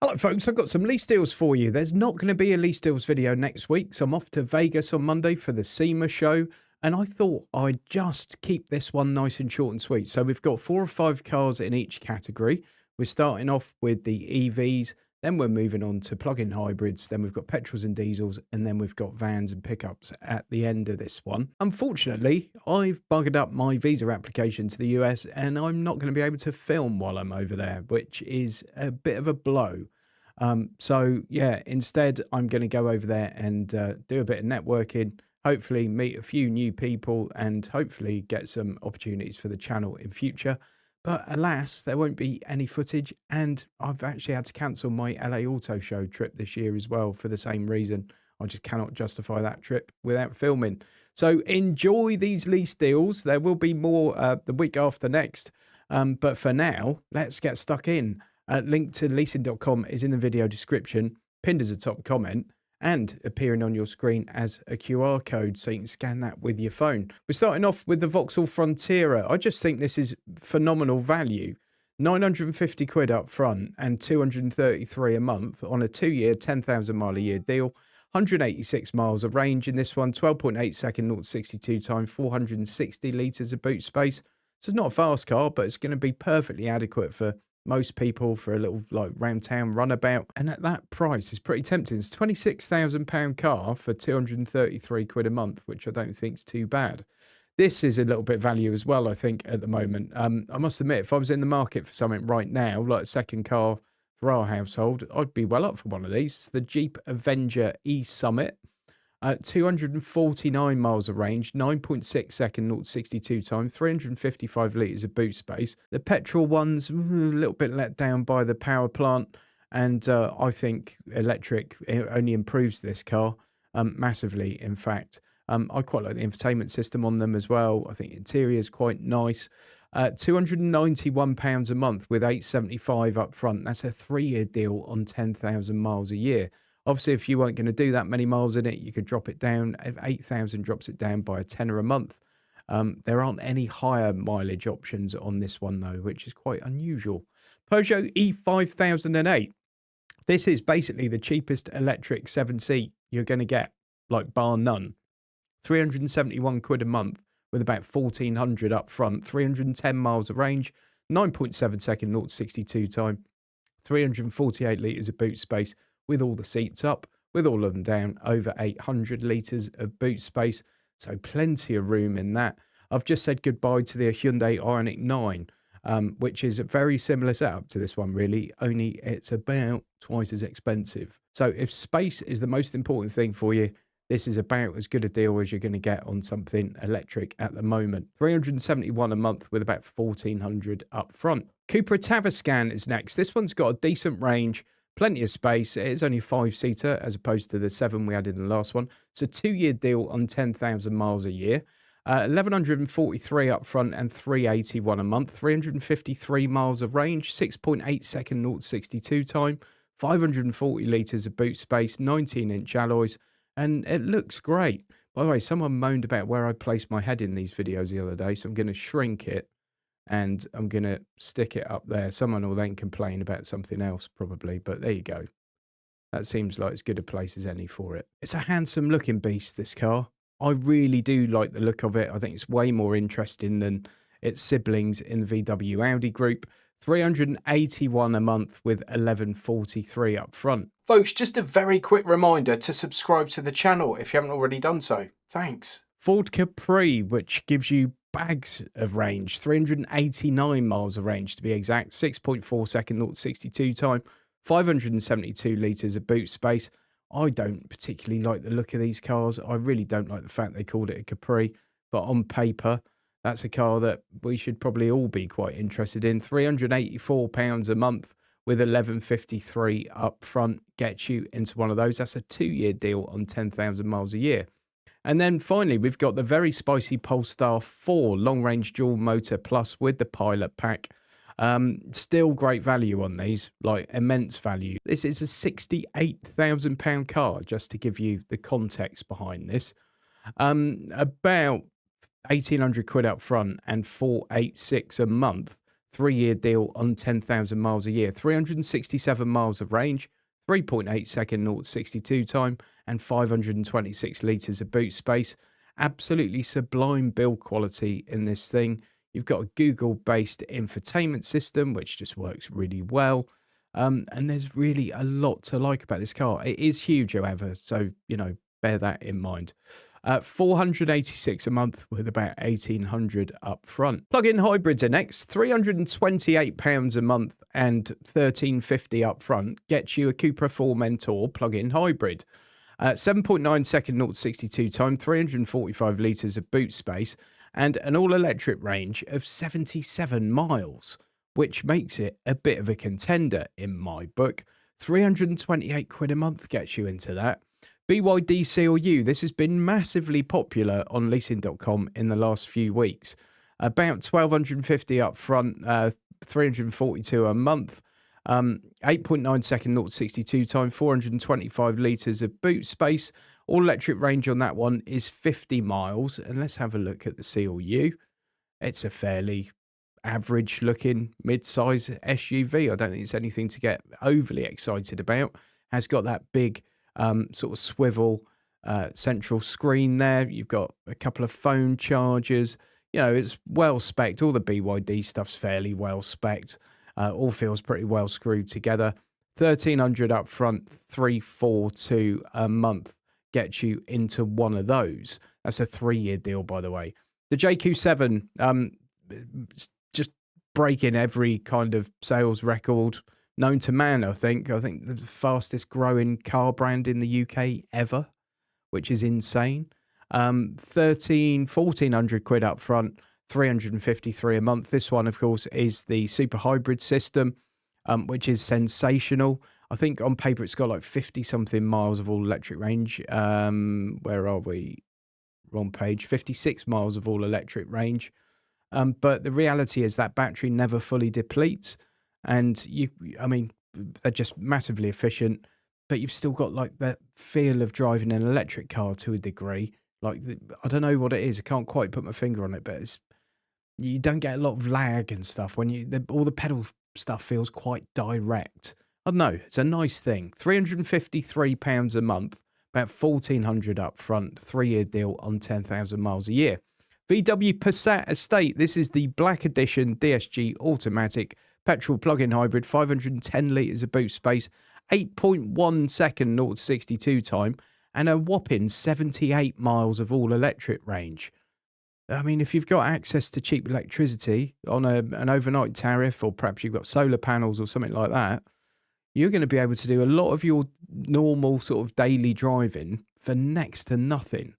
Hello folks, I've got some lease deals for you. There's not going to be a lease deals video next week, so I'm off to Vegas on Monday for the SEMA show, and I thought I'd just keep this one nice and short and sweet. So we've got 4 or 5 cars in each category. We're starting off with the EVs, then we're moving on to plug-in hybrids, then we've got petrols and diesels, and then we've got vans and pickups at the end of this one. Unfortunately, I've buggered up my visa application to the US, and I'm not going to be able to film while I'm over there, which is a bit of a blow. So yeah, instead I'm going to go over there and do a bit of networking, hopefully meet a few new people and hopefully get some opportunities for the channel in future. But alas, there won't be any footage, and I've actually had to cancel my LA Auto Show trip this year as well for the same reason. I just cannot justify that trip without filming. So enjoy these lease deals. There will be more the week after next. But for now, let's get stuck in. Link to leasing.com is in the video description, pinned as a top comment, and appearing on your screen as a QR code, so you can scan that with your phone. We're starting off with the Vauxhall Frontiera. I just think this is phenomenal value. 950 quid up front and 233 a month on a 2-year, 10,000 mile a year deal. 186 miles of range in this one, 12.8 second 0 to 62 time, 460 litres of boot space. So it's not a fast car, but it's going to be perfectly adequate for most people for a little like round town runabout. And at that price, it's pretty tempting. It's £26,000 car for 233 quid a month, which I don't think is too bad. This is a little bit value as well, I think, at the moment. I must admit, if I was in the market for something right now, like a second car for our household, I'd be well up for one of these. It's the Jeep Avenger E-Summit. 249 miles of range, 9.6 second 0 to 62 time, 355 litres of boot space. The petrol one's a little bit let down by the power plant, and I think electric only improves this car massively, in fact. I quite like the infotainment system on them as well. I think the interior is quite nice. £291 a month with $875 up front. That's a 3-year deal on 10,000 miles a year. Obviously, if you weren't going to do that many miles in it, you could drop it down. If 8,000 drops it down by a tenner a month. There aren't any higher mileage options on this one, though, which is quite unusual. Peugeot E5008. This is basically the cheapest electric 7-seat you're going to get, like bar none. 371 quid a month with about 1,400 up front. 310 miles of range, 9.7 second 0 to 62 time, 348 litres of boot space, with all the seats up, with all of them down, over 800 litres of boot space, so plenty of room in that. I've just said goodbye to the Hyundai Ioniq 9, which is a very similar setup to this one, really, only it's about twice as expensive. So if space is the most important thing for you, this is about as good a deal as you're going to get on something electric at the moment. 371 a month with about 1,400 up front. Cupra Tavascan is next. This one's got a decent range, plenty of space. It is only a 5-seater as opposed to the 7 we had in the last one. It's a 2-year deal on 10,000 miles a year. 1,143 up front and 381 a month. 353 miles of range, 6.8 second 0 to 62 time, 540 litres of boot space, 19-inch alloys, and it looks great. By the way, someone moaned about where I placed my head in these videos the other day, so I'm going to shrink it and I'm going to stick it up there. Someone will then complain about something else probably, but there you go. That seems like as good a place as any for it. It's a handsome looking beast, this car. I really do like the look of it. I think it's way more interesting than its siblings in the VW Audi group. 381 a month with 1,143 up front. Folks, just a very quick reminder to subscribe to the channel if you haven't already done so. Thanks. Ford Capri, which gives you bags of range, 389 miles of range to be exact, 6.4 second 0 to 62 time, 572 litres of boot space. I don't particularly like the look of these cars. I really don't like the fact they called it a Capri, but on paper, that's a car that we should probably all be quite interested in. £384 a month with 1,153 up front gets you into one of those. That's a 2-year deal on 10,000 miles a year. And then finally, we've got the very spicy Polestar 4 long-range dual motor plus with the pilot pack. Still great value on these, like immense value. This is a £68,000 car, just to give you the context behind this. About 1,800 quid up front and 486 a month. 3-year deal on 10,000 miles a year. 367 miles of range, 3.8 second 0 to 62 time, and 526 litres of boot space. Absolutely sublime build quality in this thing. You've got a Google-based infotainment system, which just works really well. And there's really a lot to like about this car. It is huge, however, so, bear that in mind. 486 a month with about 1,800 up front. Plug-in hybrids are next. £328 a month and 1,350 up front gets you a Cupra Formentor plug-in hybrid. 7.9 second 0 to 62 time, 345 litres of boot space, and an all-electric range of 77 miles, which makes it a bit of a contender in my book. 328 quid a month gets you into that. BYD CLU, this has been massively popular on leasing.com in the last few weeks. About 1,250 up front, 342 a month, 8.9 second 0 to 62 time, 425 litres of boot space. All electric range on that one is 50 miles. And let's have a look at the CLU. It's a fairly average looking mid-size SUV. I don't think it's anything to get overly excited about. Has got that big sort of swivel central screen there. You've got a couple of phone chargers. It's well spec'd. All the BYD stuff's fairly well spec'd. All feels pretty well screwed together. 1,300 up front, 342 a month gets you into one of those. That's a 3-year deal, by the way. The JQ7, just breaking every kind of sales record known to man, I think. I think the fastest growing car brand in the UK ever, which is insane. 1,400 quid up front, 353 a month. This one, of course, is the super hybrid system, which is sensational. I think on paper it's got like 50 something miles of all electric range. Where are we? Wrong page. 56 miles of all electric range. But the reality is that battery never fully depletes. And they're just massively efficient, but you've still got like that feel of driving an electric car to a degree. Like, I don't know what it is. I can't quite put my finger on it, but you don't get a lot of lag and stuff when all the pedal stuff feels quite direct. I don't know. It's a nice thing. £353 a month, about 1,400 up front, 3-year deal on 10,000 miles a year. VW Passat Estate. This is the Black Edition DSG automatic petrol plug-in hybrid, 510 litres of boot space, 8.1 second 0 to 62 time, and a whopping 78 miles of all-electric range. I mean, if you've got access to cheap electricity on an overnight tariff, or perhaps you've got solar panels or something like that, you're going to be able to do a lot of your normal sort of daily driving for next to nothing.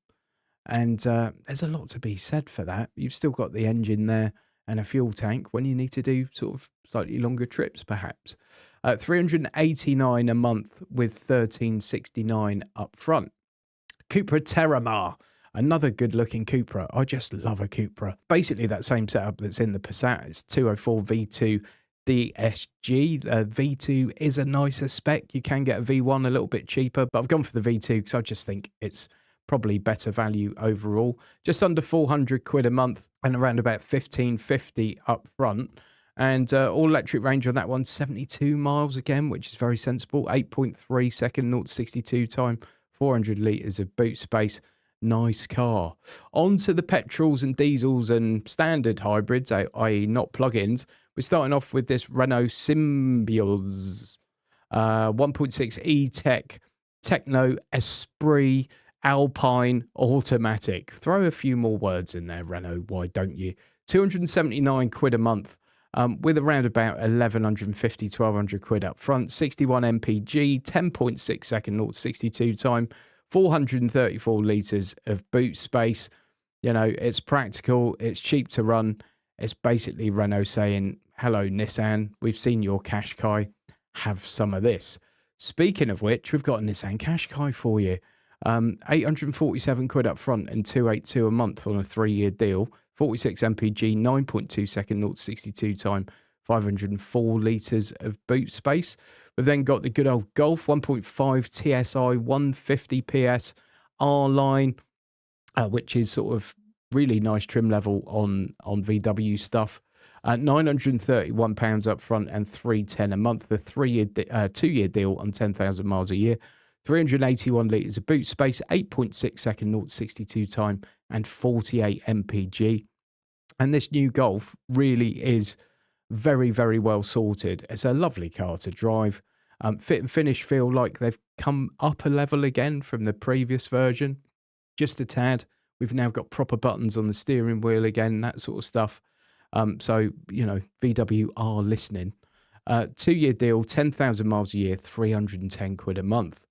And there's a lot to be said for that. You've still got the engine there and a fuel tank when you need to do sort of slightly longer trips, perhaps. 389 a month with 1,369 up front. Cupra Terramar, another good-looking Cupra. I just love a Cupra. Basically, that same setup that's in the Passat. It's 204 V2 DSG. V2 is a nicer spec. You can get a V1 a little bit cheaper, but I've gone for the V2 because I just think it's probably better value overall. Just under 400 quid a month and around about 1,550 up front. And all electric range on that one, 72 miles again, which is very sensible. 8.3 second 0 to 62 time, 400 litres of boot space. Nice car. On to the petrols and diesels and standard hybrids, i.e. not plug-ins. We're starting off with this Renault Symbioz 1.6 E-Tech Techno Esprit Alpine Automatic. Throw a few more words in there, Renault. Why don't you? 279 quid a month. With around about 1,150, 1,200 quid up front, 61 mpg, 10.6 second 0 to 62 time, 434 litres of boot space. It's practical, it's cheap to run. It's basically Renault saying, hello, Nissan, we've seen your Qashqai, have some of this. Speaking of which, we've got a Nissan Qashqai for you. 847 quid up front and 282 a month on a 3-year deal. 46 mpg, 9.2 second 0 to 62 time, 504 litres of boot space. We've then got the good old Golf 1.5 TSI 150 PS R-Line, which is sort of really nice trim level on VW stuff. £931 up front and £310 a month. The 2-year deal on 10,000 miles a year. 381 litres of boot space, 8.6 second 0 to 62 time, and 48 mpg. And this new Golf really is very, very well sorted. It's a lovely car to drive. Fit and finish feel like they've come up a level again from the previous version, just a tad. We've now got proper buttons on the steering wheel again, that sort of stuff. So, you know, VW are listening. 2-year deal, 10,000 miles a year, 310 quid a month.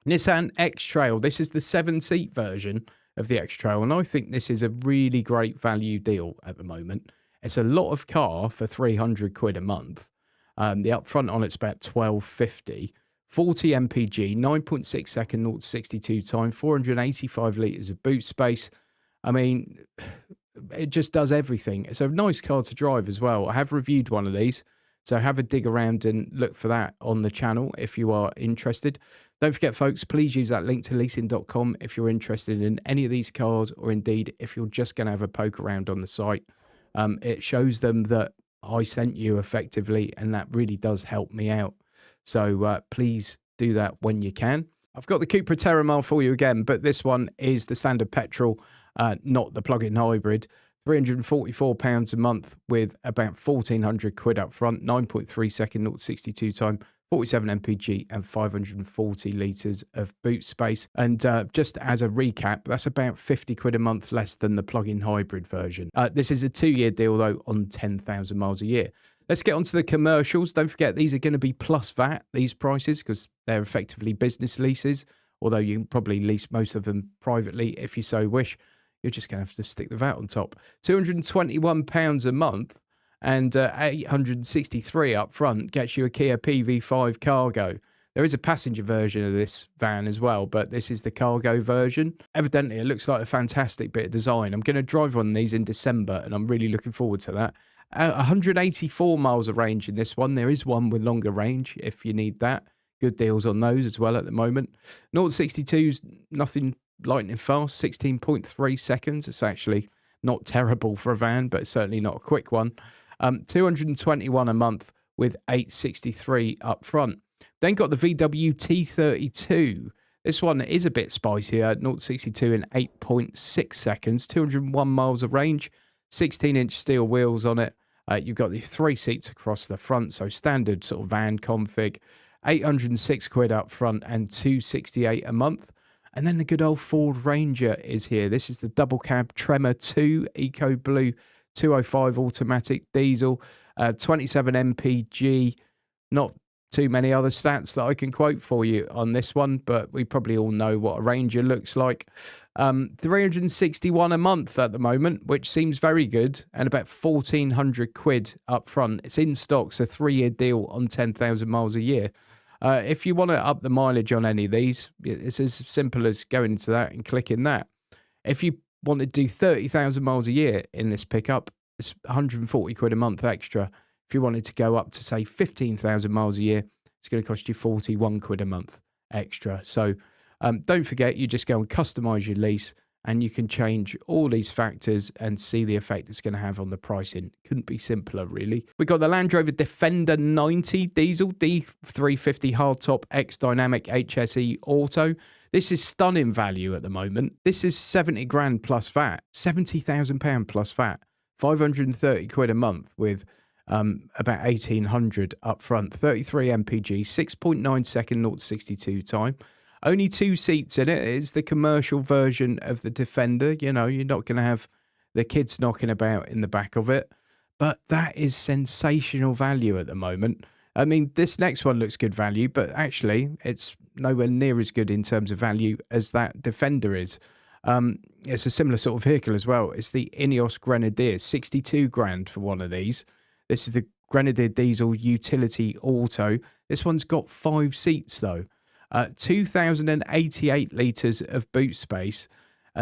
Nissan X-Trail. This is the 7-seat version of the X-Trail, and I think this is a really great value deal at the moment. It's a lot of car for 300 quid a month. The upfront on it's about 1250. 40 mpg, 9.6 second 0 to 62 time, 485 litres of boot space. I mean, it just does everything. It's a nice car to drive as well. I have reviewed one of these, so have a dig around and look for that on the channel if you are interested. Don't forget, folks, please use that link to leasing.com if you're interested in any of these cars, or indeed if you're just going to have a poke around on the site. It shows them that I sent you effectively, and that really does help me out. So please do that when you can. I've got the Cupra Terramar for you again, but this one is the standard petrol, not the plug-in hybrid. £344 a month with about 1,400 quid up front, 9.3 second 0 to 62 time, 47 mpg and 540 litres of boot space. And just as a recap, that's about 50 quid a month less than the plug-in hybrid version. This is a 2-year deal, though, on 10,000 miles a year. Let's get on to the commercials. Don't forget, these are going to be plus VAT, these prices, because they're effectively business leases, although you can probably lease most of them privately if you so wish. You're just going to have to stick the VAT on top. £221 a month and $863 up front gets you a Kia PV5 Cargo. There is a passenger version of this van as well, but this is the cargo version. Evidently, it looks like a fantastic bit of design. I'm going to drive one of these in December, and I'm really looking forward to that. 184 miles of range in this one. There is one with longer range if you need that. Good deals on those as well at the moment. 0 to 62's nothing lightning fast, 16.3 seconds. It's actually not terrible for a van, but certainly not a quick one. 221 a month with 863 up front. Then got the VW T32. This one is a bit spicier, 0 to 62 in 8.6 seconds, 201 miles of range, 16-inch steel wheels on it. You've got the 3 seats across the front, so standard sort of van config. 806 quid up front and 268 a month. And then the good old Ford Ranger is here. This is the double cab Tremor 2 Eco Blue 205 automatic diesel, 27 mpg. Not too many other stats that I can quote for you on this one, but we probably all know what a Ranger looks like. 361 a month at the moment, which seems very good, and about 1,400 quid up front. It's in stock, so 3-year deal on 10,000 miles a year. If you want to up the mileage on any of these, it's as simple as going into that and clicking that. If you want to do 30,000 miles a year in this pickup, it's 140 quid a month extra. If you wanted to go up to, say, 15,000 miles a year, it's going to cost you 41 quid a month extra. So don't forget, you just go and customise your lease, and you can change all these factors and see the effect it's going to have on the pricing. Couldn't be simpler, really. We've got the Land Rover Defender 90 diesel, D350 hardtop X Dynamic HSE Auto. This is stunning value at the moment. This is 70 grand plus VAT, £70,000 plus VAT, 530 quid a month with about 1,800 up front, 33 mpg, 6.9 second 0 to 62 time. Only 2 seats in it. It's the commercial version of the Defender. You know, you're not going to have the kids knocking about in the back of it. But that is sensational value at the moment. I mean, this next one looks good value, but actually it's nowhere near as good in terms of value as that Defender is. It's a similar sort of vehicle as well. It's the Ineos Grenadier, 62 grand for one of these. This is the Grenadier Diesel Utility Auto. This one's got 5 seats though. 2,088 litres of boot space,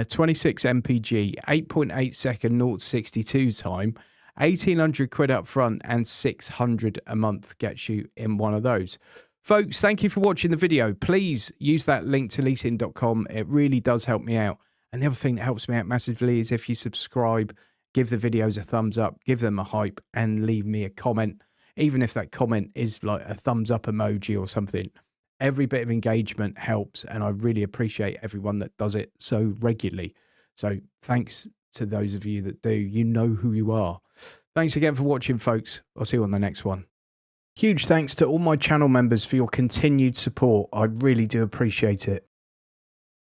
26 mpg, 8.8 second 0 to 62 time, 1,800 quid up front and 600 a month gets you in one of those. Folks, thank you for watching the video. Please use that link to leasing.com. It really does help me out. And the other thing that helps me out massively is if you subscribe give the videos a thumbs up, give them a hype, and leave me a comment. Even if that comment is like a thumbs up emoji or something, every bit of engagement helps. And I really appreciate everyone that does it so regularly. So thanks to those of you that do. You know who you are. Thanks again for watching, folks. I'll see you on the next one. Huge thanks to all my channel members for your continued support. I really do appreciate it.